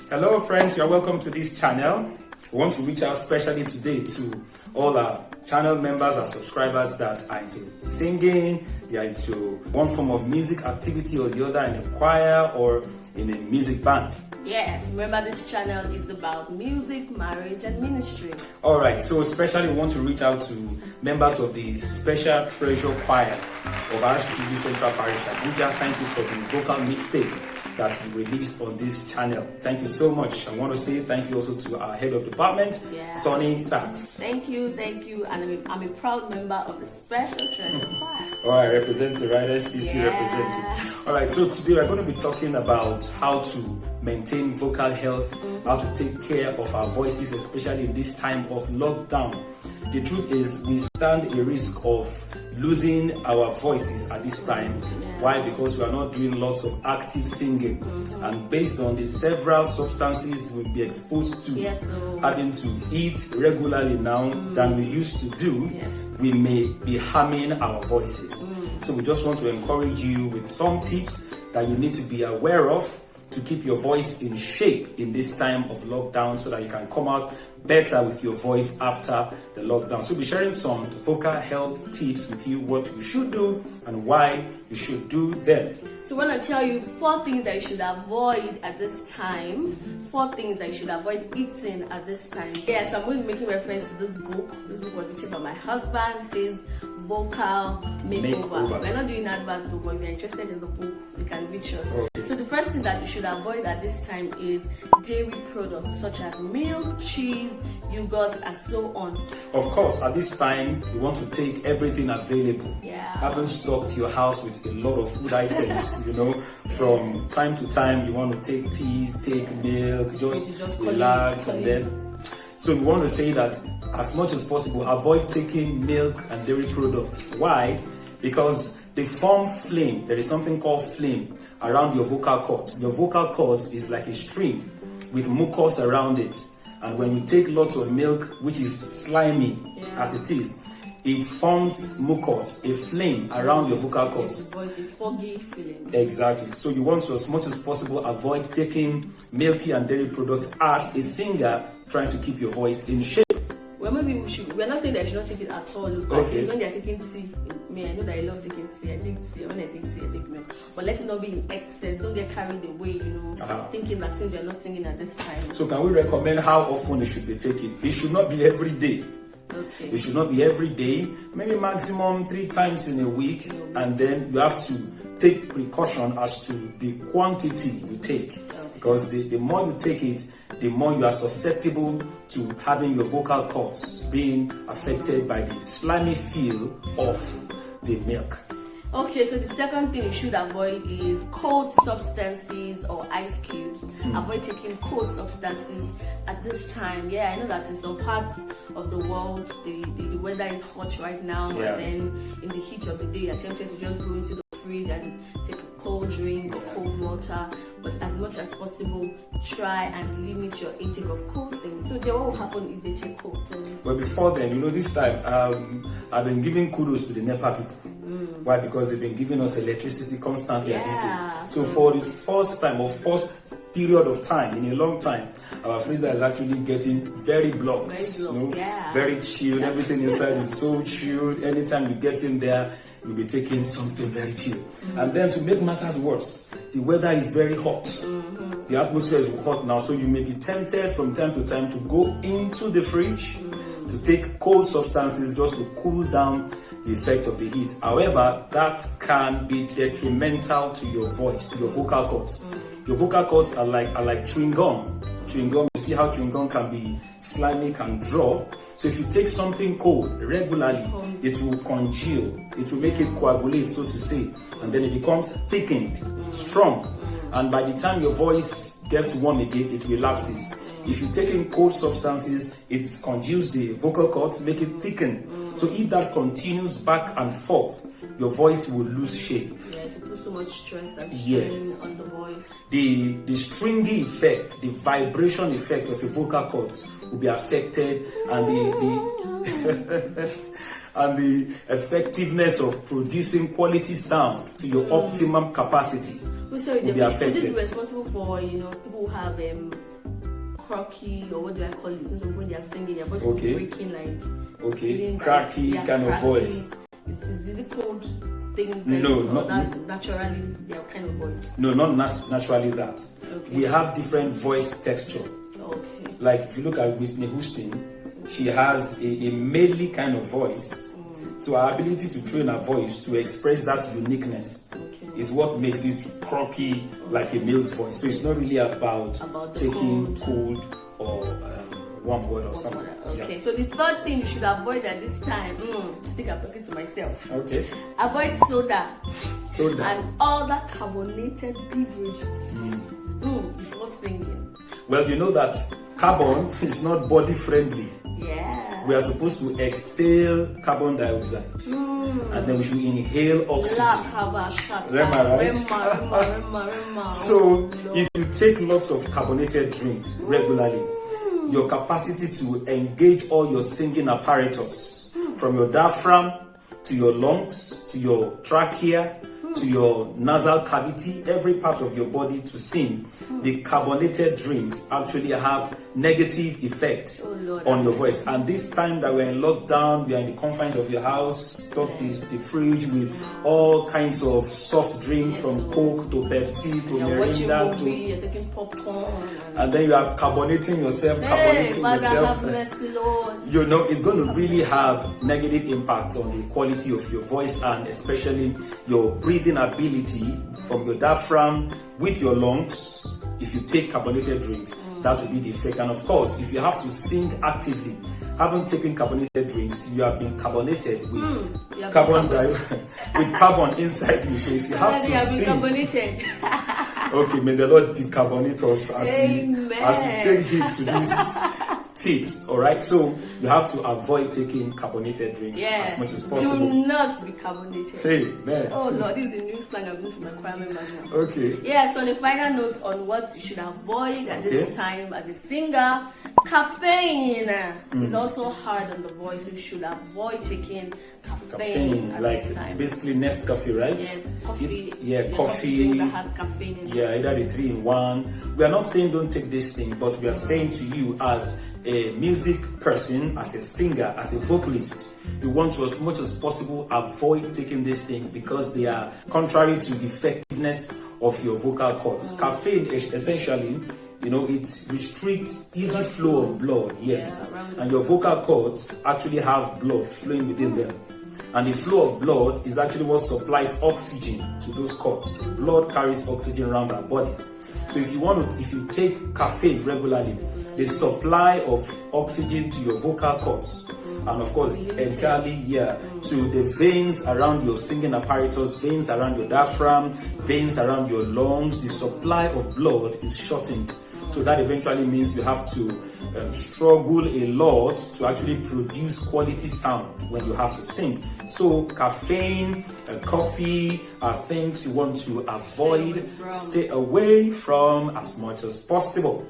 Hello friends, you're welcome to this channel. We want to reach out especially today to all our channel members and subscribers that are into singing, they are into one form of music activity or the other, in a choir or in a music band. Yes, remember this channel is about music, marriage and ministry. Alright, so especially we want to reach out to members of the Special Treasure Choir of RCCB Central Parish Abuja. Thank you for the vocal mixtape that we released on this channel. Thank you so much. I want to say thank you also to our head of department, Sonny Sachs. Thank you, and I'm a proud member of the Special Treasure Choir. Alright, represent the right STC representing. Alright, so today we're going to be talking about how to maintain vocal health, how to take care of our voices, especially in this time of lockdown. The truth is, we stand a risk of losing our voices at this time. Why? Because we are not doing lots of active singing, and based on the several substances we'll be exposed to, having to eat regularly now than we used to do, we may be harming our voices. So we just want to encourage you with some tips that you need to be aware of to keep your voice in shape in this time of lockdown, so that you can come out better with your voice after the lockdown. So we'll be sharing some vocal health tips with you, what you should do and why you should do them. So I want to tell you 4 things that you should avoid at this time. 4 things that you should avoid eating at this time. Yes, I'm going to be making reference to this book. This book was written by my husband. It says Vocal Makeover. We're not doing advert though, but if you're interested in the book, you can reach us. So the first thing that you should avoid at this time is dairy products such as milk, cheese, yogurt, and so on. Of course, at this time, you want to take everything available. Haven't stocked your house with a lot of food items, from time to time you want to take teas, take milk, just relax, and then. So we want to say that as much as possible, avoid taking milk and dairy products. Why? Because they form phlegm. There is something called phlegm around your vocal cords. Your vocal cords is like a string with mucus around it. And when you take lots of milk, which is slimy as it is, it forms mucus, a phlegm around your vocal cords. It's a foggy feeling. Exactly. So you want to, as much as possible, avoid taking milky and dairy products as a singer trying to keep your voice in shape. Well, maybe we're not saying that you should not take it at all. Because when they're taking tea, I know that I love taking tea. I take tea. When I take tea, I take milk. But let it not be in excess. Don't get carried away, thinking that since you're not singing at this time. So can we recommend how often it should be taken? It should not be every day. It should not be every day. Maybe maximum 3 times in a week. And then you have to take precaution as to the quantity you take. Because the more you take it, the more you are susceptible to having your vocal cords being affected by the slimy feel of the milk. Okay, so the second thing you should avoid is cold substances or ice cubes. Avoid taking cold substances at this time. I know that in some parts of the world, the weather is hot right now, and then in the heat of the day, you're tempted to just go into the fridge and take a cold drink or cold water. But as much as possible, try and limit your intake of cold things. So, Jay, what will happen if they take cold things? Well, before then, this time, I've been giving kudos to the NEPA people. Why? Because they've been giving us electricity constantly at this stage. So for the first time or first period of time in a long time, our freezer is actually getting very blocked. Very chilled. Everything inside is so chilled. Anytime you get in there, you'll be taking something very chill. And then to make matters worse, the weather is very hot. The atmosphere is hot now, so you may be tempted from time to time to go into the fridge to take cold substances just to cool down the effect of the heat. However, that can be detrimental to your voice, to your vocal cords. Your vocal cords are like chewing gum. Chewing gum, you see how chewing gum can be slimy, can drop. So if you take something cold regularly, it will congeal. It will make it coagulate, so to say. And then it becomes thickened, strong. And by the time your voice gets warm again, it relapses. If you take in cold substances, it congeals the vocal cords, make it thicken. So if that continues back and forth, your voice will lose shape. It puts so much stress and strain on the voice. The stringy effect, the vibration effect of your vocal cords will be affected, and the effectiveness of producing quality sound to your optimum capacity will be affected. This is responsible for people who have croaky, or what do I call it? When they're singing, your voice is breaking, like cracky kind of voice. Is it called things? No, not naturally their kind of voice. No, not naturally that. Okay. We have different voice texture. Okay. Like if you look at Whitney Houston, she has a male kind of voice. So our ability to train our voice to express that uniqueness is what makes it croaky like a male's voice. So it's not really about taking cold or warm water or something. Okay, so the third thing you should avoid at this time, I think I'm talking to myself. Okay. Avoid soda. And other carbonated beverages before singing. Well, you know that carbon is not body friendly. Yeah. We are supposed to exhale carbon dioxide and then we should inhale oxygen. So if you take lots of carbonated drinks regularly, your capacity to engage all your singing apparatus from your diaphragm to your lungs to your trachea to your nasal cavity, every part of your body to sing, the carbonated drinks actually have negative effect on your voice. And this time that we're in lockdown, we are in the confines of your house, stocked the fridge with all kinds of soft drinks from Coke to Pepsi to Mirinda you're taking popcorn, and then you are carbonating yourself. You know, it's going to really have negative impact on the quality of your voice and especially your breathing ability from your diaphragm with your lungs. If you take carbonated drinks, that will be the effect. And of course, if you have to sing actively, having taken carbonated drinks, you have been carbonated with carbon inside you. So if you have to sing, okay, may the Lord decarbonate us as we take heed to these tips. All right, so you have to avoid taking carbonated drinks as much as possible. Do not be carbonated. Hey, man. Oh Lord, this is the new slang I'm using for my choir members now. Okay. Yeah, so the final notes on what you should avoid at this time as a singer. Caffeine is also hard on the voice. You should avoid taking caffeine at like this time. Basically Nescafe, right? Yes, coffee. Coffee that has caffeine in it. Either the 3-in-1. We are not saying don't take this thing, but we are saying to you as a music person, as a singer, as a vocalist, you want to, as much as possible, avoid taking these things because they are contrary to the effectiveness of your vocal cords. Caffeine essentially, you know, it restricts easy flow of blood, and your vocal cords actually have blood flowing within them. And the flow of blood is actually what supplies oxygen to those cords. Blood carries oxygen around our bodies. So if you take caffeine regularly, the supply of oxygen to your vocal cords, and of course entirely to the veins around your singing apparatus, veins around your diaphragm, veins around your lungs, the supply of blood is shortened. So that eventually means you have to struggle a lot to actually produce quality sound when you have to sing. So caffeine and coffee are things you want to avoid, stay away from as much as possible.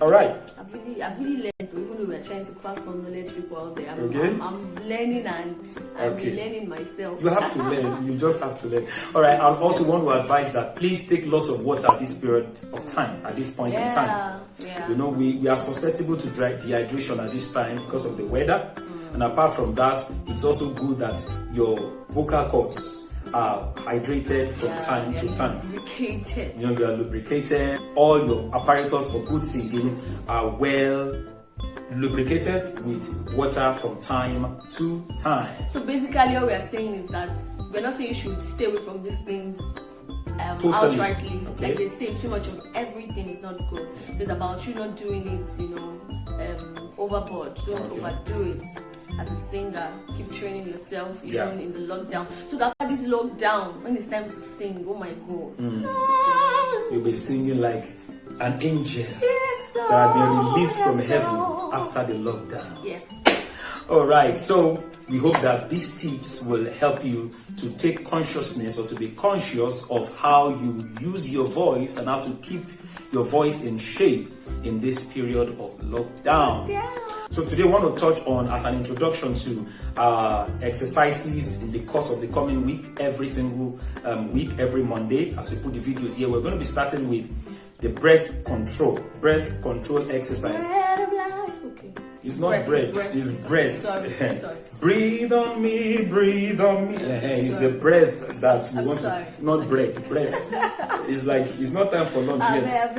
All right. I've really learned, even though we're trying to pass on knowledge to people out there. I'm learning and I'm learning myself. You have to learn. You just have to learn. All right. I also want to advise that please take lots of water at this period of time, at this point in time. Yeah. You know, we are susceptible to dehydration at this time because of the weather. And apart from that, it's also good that your vocal cords are hydrated from time to time. Lubricated. You know, you are lubricated. All your apparatus for good singing are well lubricated with water from time to time. So basically what we are saying is that we're not saying you should stay away from these things outrightly. Okay. Like they say, too much of everything is not good. It's about you not doing it, overboard. Don't overdo it. As a singer, keep training yourself even in the lockdown. So that after this lockdown, when it's time to sing, oh my God, you'll be singing like an angel that had been released from heaven after the lockdown. Yes. All right, so we hope that these tips will help you to take consciousness or to be conscious of how you use your voice and how to keep your voice in shape in this period of lockdown. So today I want to touch on, as an introduction to exercises in the course of the coming week, every single week, every Monday, as we put the videos here. We're going to be starting with the breath control exercise. Bread of life. Okay. It's not breath, it's breath. Sorry. Breathe on me, breathe on me. It's the breath that we want sorry. to, not breath. It's like, it's not time for lunch yet.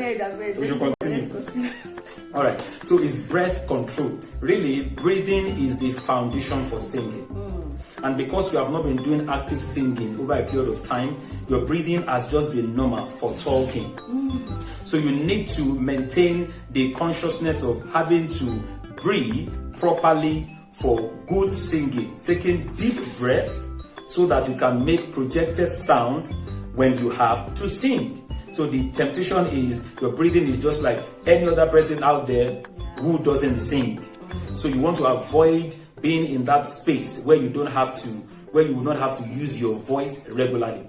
We should continue. All right, so it's breath control. Really, breathing is the foundation for singing. And because we have not been doing active singing over a period of time, your breathing has just been normal for talking. So you need to maintain the consciousness of having to breathe properly for good singing. Taking deep breath so that you can make projected sound when you have to sing. So the temptation is your breathing is just like any other person out there who doesn't sing. So you want to avoid being in that space where you will not have to use your voice regularly.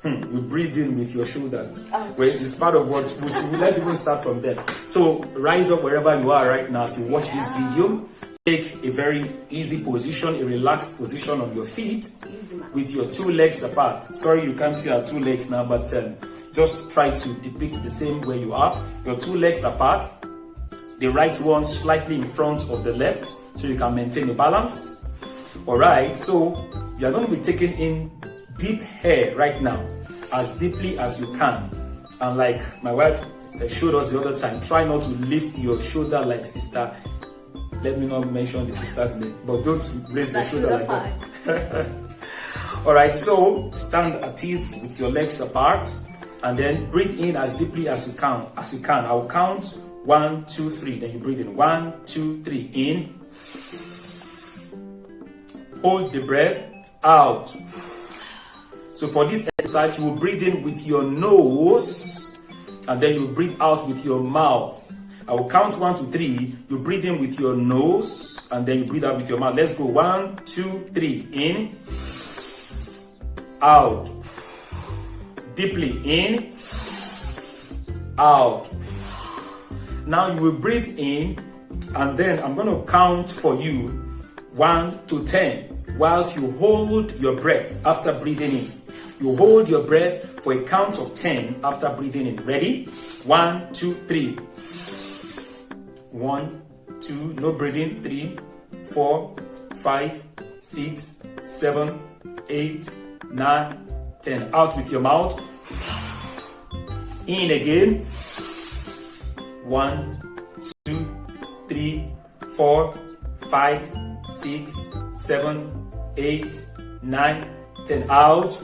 You breathe in with your shoulders. Well, it's part of what let's even start from there. So rise up wherever you are right now as you watch this video. Take a very easy position, a relaxed position on your feet with your two legs apart. Sorry you can't see our two legs now, but just try to depict the same way you are. Your two legs apart, the right one slightly in front of the left, so you can maintain a balance. Alright, so you're going to be taking in deep air right now, as deeply as you can. And like my wife showed us the other time, try not to lift your shoulder like sister. Let me not mention the sister's name, but don't raise your shoulder like that. Alright, so stand at ease with your legs apart, and then breathe in as deeply as you can. I'll count 1, 2, 3. Then you breathe in 1, 2, 3. In. Hold the breath. Out. So for this exercise, you will breathe in with your nose, and then you breathe out with your mouth. I will count 1 to 3. You breathe in with your nose, and then you breathe out with your mouth. Let's go. 1, 2, 3. In. Out. Deeply. In. Out. Now you will breathe in, and then I'm going to count for you 1 to 10 whilst you hold your breath after breathing in. You hold your breath for a count of 10 after breathing in. Ready? 1, 2, 3. 1, 2, no breathing. 3, 4, 5, 6, 7, 8, 9, 10. Out with your mouth. In again. 1, 2, 3, 4, 5, 6, 7, 8, 9, 10. Out.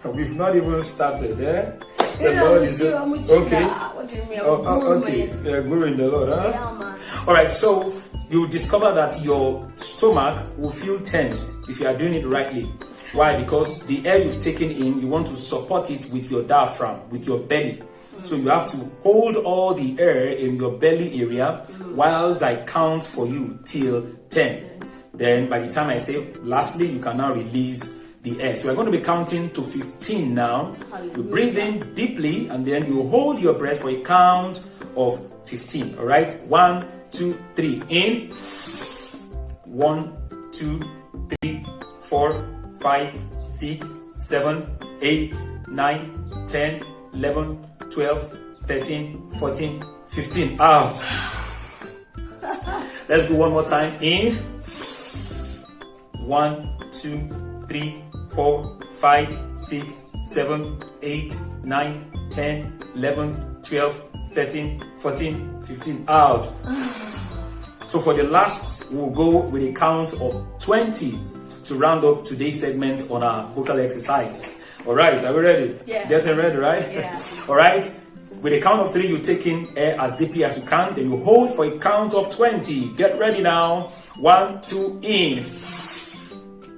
We've not even started, eh? The Lord is okay. What do you mean? Okay. Yeah, glory in the Lord, huh? Yeah, man. Alright, so you discover that your stomach will feel tensed if you are doing it rightly. Why? Because the air you've taken in, you want to support it with your diaphragm, with your belly. So you have to hold all the air in your belly area whilst I count for you till 10. Then by the time I say lastly, you can now release the air. So we're going to be counting to 15 now. You breathe in deeply, and then you hold your breath for a count of 15. All right? 1, 2, 3. In. 1, 2, 3, 4, 5, 6, 7, 8, 9, 10, 11, 12, 13, 14, 15. Out. Let's go one more time. In. 1, 2, 3, 4, 5, 6, 7, 8, 9, 10, 11, 12, 13, 14, 15. Out. So for the last, we'll go with a count of 20 to round up today's segment on our vocal exercise. All right, are we ready? Yeah. Getting ready, right? Yeah. All right. With a count of 3, you take in air as deeply as you can. Then you hold for a count of 20. Get ready now. 1, 2, in.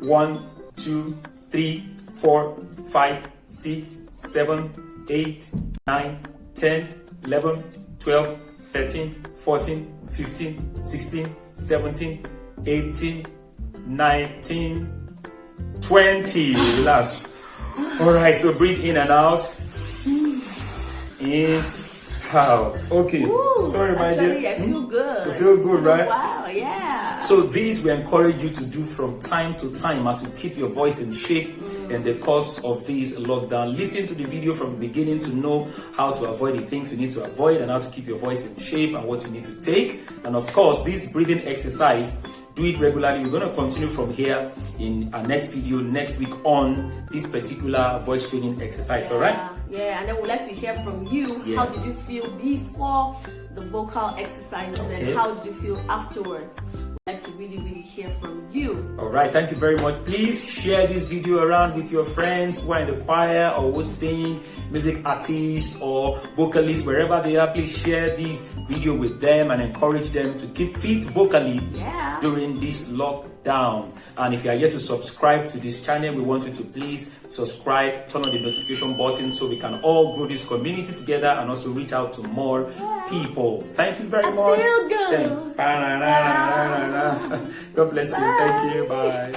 1, 2, 3, 4, 5, 6, 7, 8, 9, 10, 11, 12, 13, 14, 15, 16, 17, 18, 19, 20. Relax. All right, so breathe in and out. In, out. Okay. Ooh, sorry, my actually, dear. I feel good. You feel good, right? Wow, yeah. So these we encourage you to do from time to time as you keep your voice in shape. in the course of this lockdown. Listen to the video from the beginning to know how to avoid the things you need to avoid and how to keep your voice in shape and what you need to take. And of course, this breathing exercise, do it regularly. We're going to continue from here in our next video next week on this particular voice training exercise. All right? Yeah, and then we'd like to hear from you. How did you feel before the vocal exercise, and then how did you feel afterwards? We'd like to really hear from you. All right, thank you very much. Please share this video around with your friends who are in the choir or who sing, music artists or vocalists, wherever they are. Please share this video with them and encourage them to keep fit vocally during this lockdown. And if you are yet to subscribe to this channel, we want you to please subscribe, turn on the notification button so we can all grow this community together and also reach out to more people. Thank you very much. Feel good. God bless you. Thank you. Bye.